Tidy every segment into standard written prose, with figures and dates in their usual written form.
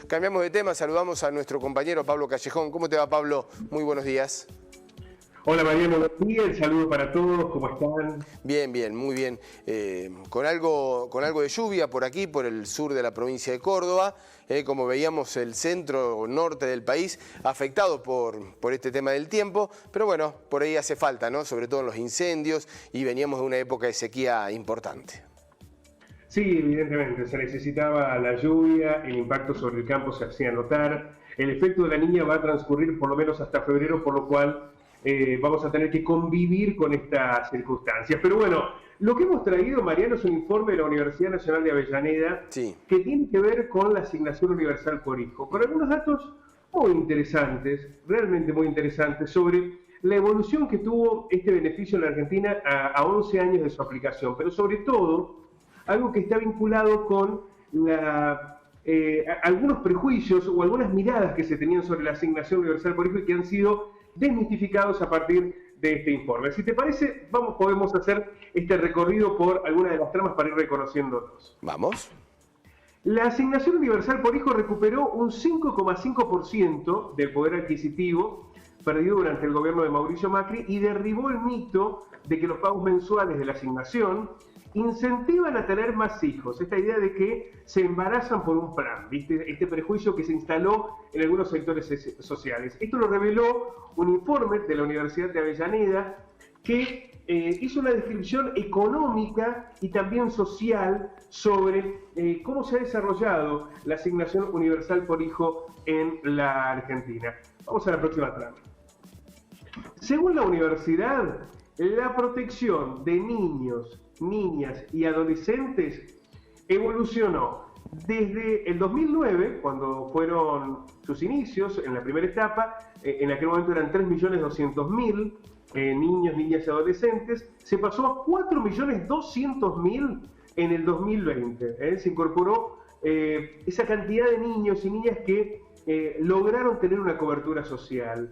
Cambiamos de tema, saludamos a nuestro compañero Pablo Callejón. ¿Cómo te va, Pablo? Muy buenos días. Hola Mariano, buen día, el saludo para todos, ¿cómo están? Bien, bien, muy bien. Con algo de lluvia por aquí, por el sur de la provincia de Córdoba. Como veíamos, el centro o norte del país afectado por este tema del tiempo. Pero bueno, por ahí hace falta, ¿no? Sobre todo en los incendios, y veníamos de una época de sequía importante. Sí, evidentemente, se necesitaba la lluvia, el impacto sobre el campo se hacía notar. El efecto de la niña va a transcurrir por lo menos hasta febrero, por lo cual vamos a tener que convivir con estas circunstancias. Pero bueno, lo que hemos traído, Mariano, es un informe de la Universidad Nacional de Avellaneda, Sí, que tiene que ver con la asignación universal por hijo, con algunos datos muy interesantes, realmente muy interesantes, sobre la evolución que tuvo este beneficio en la Argentina a 11 años de su aplicación, pero sobre todo algo que está vinculado con algunos prejuicios o algunas miradas que se tenían sobre la asignación universal por hijo y que han sido desmitificados a partir de este informe. Si te parece, podemos hacer este recorrido por algunas de las tramas para ir reconociéndolos. vamos. La asignación universal por hijo recuperó un 5,5% del poder adquisitivo perdido durante el gobierno de Mauricio Macri y derribó el mito de que los pagos mensuales de la asignación incentivan a tener más hijos. Esta idea de que se embarazan por un plan, ¿viste? Este prejuicio que se instaló en algunos sectores sociales. Esto lo reveló un informe de la Universidad de Avellaneda que hizo una descripción económica y también social sobre cómo se ha desarrollado la asignación universal por hijo en la Argentina. Vamos a la próxima trama. Según la universidad, la protección de niños, niñas y adolescentes evolucionó desde el 2009, cuando fueron sus inicios en la primera etapa. En aquel momento eran 3.200.000 niños, niñas y adolescentes, se pasó a 4.200.000 en el 2020. Se incorporó esa cantidad de niños y niñas que lograron tener una cobertura social.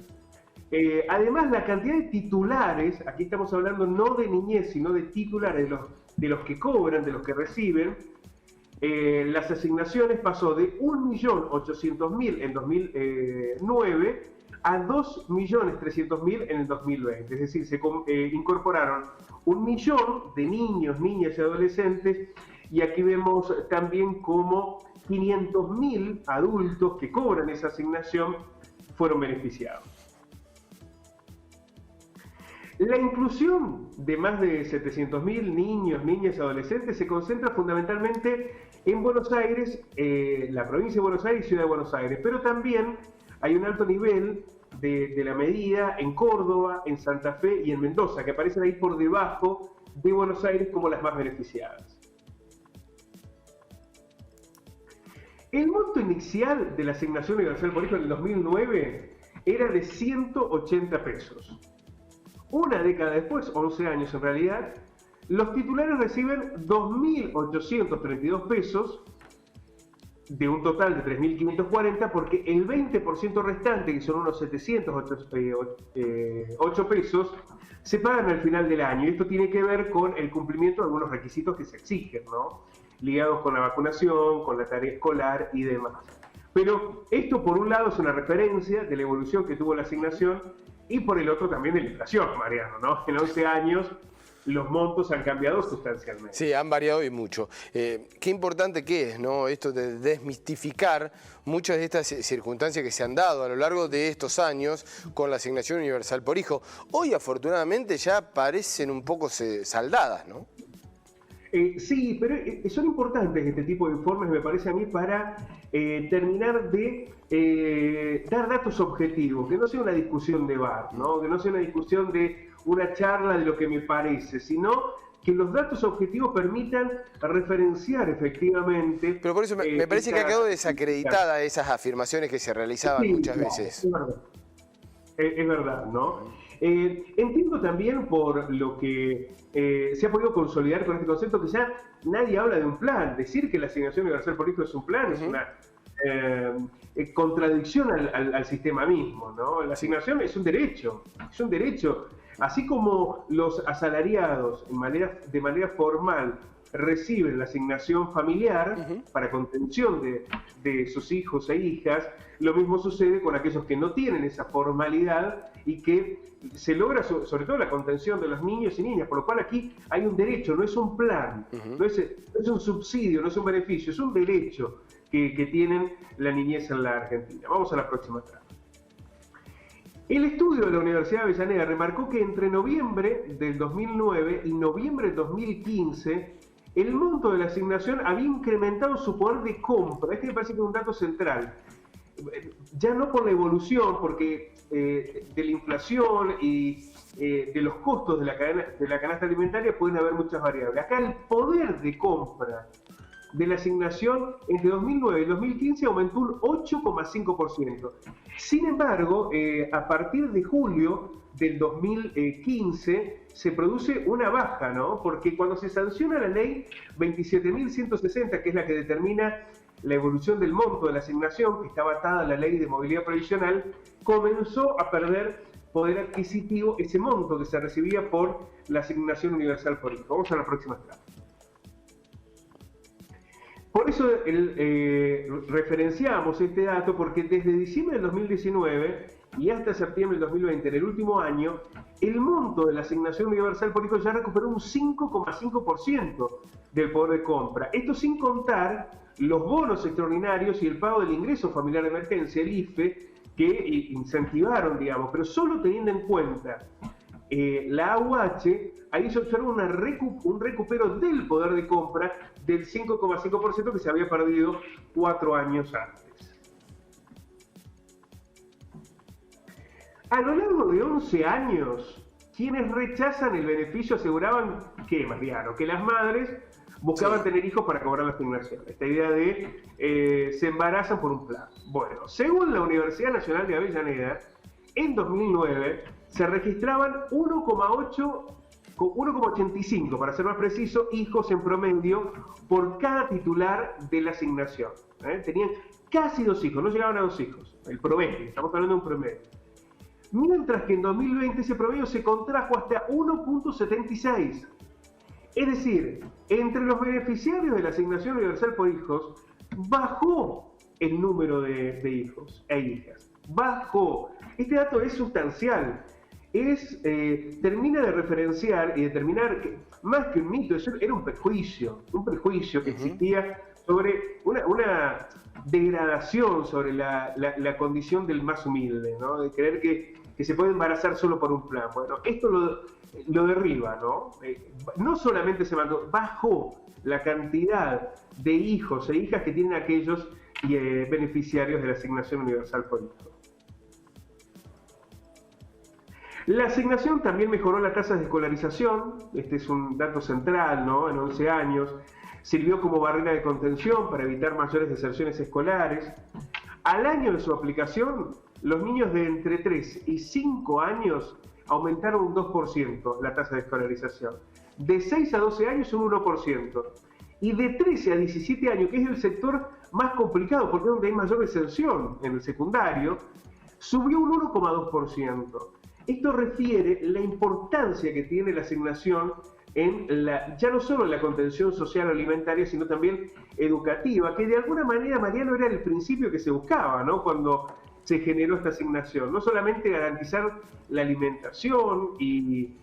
Además, la cantidad de titulares, aquí estamos hablando no de niñez, sino de titulares, de los que cobran, de los que reciben, las asignaciones pasó de 1.800.000 en 2009 a 2.300.000 en el 2020. Es decir, se incorporaron 1 millón de niños, niñas y adolescentes, y aquí vemos también cómo 500.000 adultos que cobran esa asignación fueron beneficiados. La inclusión de más de 700.000 niños, niñas y adolescentes se concentra fundamentalmente en Buenos Aires, la provincia de Buenos Aires y Ciudad de Buenos Aires, pero también hay un alto nivel de la medida en Córdoba, en Santa Fe y en Mendoza, que aparecen ahí por debajo de Buenos Aires como las más beneficiadas. El monto inicial de la asignación universal por hijo en el 2009 era de 180 pesos. Una década después, 11 años en realidad, los titulares reciben 2.832 pesos de un total de 3.540, porque el 20% restante, que son unos 708 pesos, se pagan al final del año. Y esto tiene que ver con el cumplimiento de algunos requisitos que se exigen, ¿no? Ligados con la vacunación, con la tarea escolar y demás. Pero esto, por un lado, es una referencia de la evolución que tuvo la asignación, y por el otro también de la inflación, Mariano, ¿no? En 11 años los montos han cambiado sustancialmente. Sí, han variado y mucho. Qué importante que es, ¿no? Esto de desmistificar muchas de estas circunstancias que se han dado a lo largo de estos años con la asignación universal por hijo. Hoy, afortunadamente, ya parecen un poco saldadas, ¿no? Sí, pero son importantes este tipo de informes, me parece a mí, para terminar de dar datos objetivos, que no sea una discusión de bar, ¿no? Que no sea una discusión de una charla de lo que me parece, sino que los datos objetivos permitan referenciar efectivamente... Pero por eso me parece que ha quedado desacreditada esas afirmaciones que se realizaban muchas veces. Es verdad, ¿no? Entiendo también por lo que se ha podido consolidar con este concepto, que ya nadie habla de un plan. Decir que la asignación universal por hijo es un plan es una contradicción al sistema mismo, ¿no? La asignación es un derecho, es un derecho. Así como los asalariados de manera formal reciben la asignación familiar para contención de sus hijos e hijas. Lo mismo sucede con aquellos que no tienen esa formalidad y que se logra sobre todo la contención de los niños y niñas, por lo cual aquí hay un derecho, no es un plan, no es un subsidio, no es un beneficio, es un derecho que tienen la niñez en la Argentina. Vamos a la próxima tabla. El estudio de la Universidad de Avellaneda remarcó que entre noviembre del 2009 y noviembre del 2015, el monto de la asignación había incrementado su poder de compra. Este me parece que es un dato central. Ya no por la evolución, porque de la inflación y de los costos de la canasta alimentaria pueden haber muchas variables. Acá el poder de compra de la asignación entre 2009 y 2015 aumentó un 8,5%. Sin embargo, a partir de julio del 2015 se produce una baja, ¿no? Porque cuando se sanciona la ley 27.160, que es la que determina la evolución del monto de la asignación, que estaba atada a la ley de movilidad provisional, comenzó a perder poder adquisitivo ese monto que se recibía por la asignación universal por hijo. Vamos a la próxima etapa. Por eso referenciamos este dato, porque desde diciembre del 2019 y hasta septiembre del 2020, en el último año, el monto de la asignación universal por hijo ya recuperó un 5,5% del poder de compra. Esto sin contar los bonos extraordinarios y el pago del ingreso familiar de emergencia, el IFE, que incentivaron, digamos, pero solo teniendo en cuenta la AUH, ahí se observa un recupero del poder de compra del 5,5% que se había perdido 4 años antes. A lo largo de 11 años, quienes rechazan el beneficio aseguraban que, Mariano, que las madres buscaban tener hijos para cobrar la asignación. Esta idea de se embarazan por un plan. Bueno, según la Universidad Nacional de Avellaneda, en 2009 se registraban 1,85, para ser más preciso, hijos en promedio por cada titular de la asignación. Tenían casi 2 hijos, no llegaban a 2 hijos, el promedio, estamos hablando de un promedio. Mientras que en 2020 ese promedio se contrajo hasta 1,76. Es decir, entre los beneficiarios de la asignación universal por hijos, bajó el número de hijos e hijas. Bajó. Este dato es sustancial. Termina de referenciar y determinar que, más que un mito, era un prejuicio que existía sobre una degradación sobre la condición del más humilde, ¿no? De creer que se puede embarazar solo por un plan. Bueno, esto lo derriba, ¿no? No solamente se mandó, bajó la cantidad de hijos e hijas que tienen aquellos beneficiarios de la asignación universal por hijo. La asignación también mejoró las tasas de escolarización. Este es un dato central, ¿no? En 11 años. Sirvió como barrera de contención para evitar mayores deserciones escolares. Al año de su aplicación, los niños de entre 3 y 5 años aumentaron un 2% la tasa de escolarización. De 6 a 12 años un 1%. Y de 13 a 17 años, que es el sector más complicado porque es donde hay mayor deserción en el secundario, subió un 1,2%. Esto refiere la importancia que tiene la asignación ya no solo en la contención social alimentaria, sino también educativa, que de alguna manera, Mariano, era el principio que se buscaba, ¿no? Cuando se generó esta asignación. No solamente garantizar la alimentación y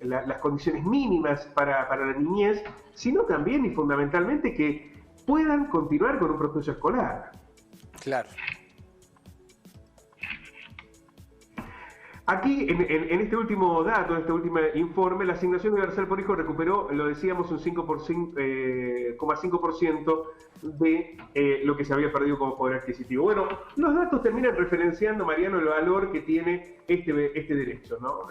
las condiciones mínimas para la niñez, sino también y fundamentalmente que puedan continuar con un proceso escolar. Claro. Aquí, en este último dato, en este último informe, la asignación universal por hijo recuperó, lo decíamos, un 5,5% de lo que se había perdido como poder adquisitivo. Bueno, los datos terminan referenciando, Mariano, el valor que tiene este derecho, ¿no?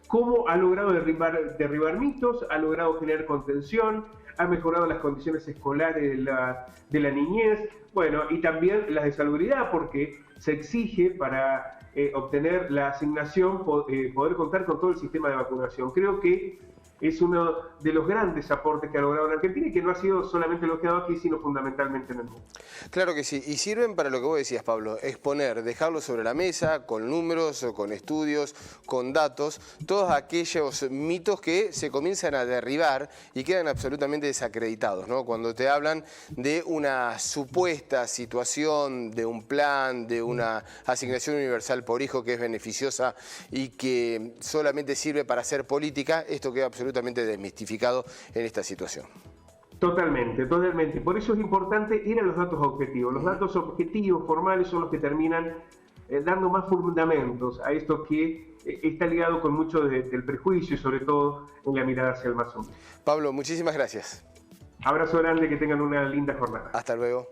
Cómo ha logrado derribar mitos, ha logrado generar contención, ha mejorado las condiciones escolares de la niñez, bueno, y también las de salubridad, porque se exige para obtener la asignación poder contar con todo el sistema de vacunación. Creo que es uno de los grandes aportes que ha logrado la Argentina y que no ha sido solamente elogiado aquí, sino fundamentalmente en el mundo. Claro que sí, y sirven para lo que vos decías, Pablo, exponer, dejarlo sobre la mesa, con números, con estudios, con datos, todos aquellos mitos que se comienzan a derribar y quedan absolutamente desacreditados, ¿no? Cuando te hablan de una supuesta situación, de un plan, de una asignación universal por hijo que es beneficiosa y que solamente sirve para hacer política, esto queda absolutamente desmistificado en esta situación. Totalmente, totalmente. Por eso es importante ir a los datos objetivos. Los datos objetivos, formales, son los que terminan dando más fundamentos a esto que está ligado con mucho del prejuicio y sobre todo en la mirada hacia el más hombre. Pablo, muchísimas gracias. Abrazo grande, que tengan una linda jornada. Hasta luego.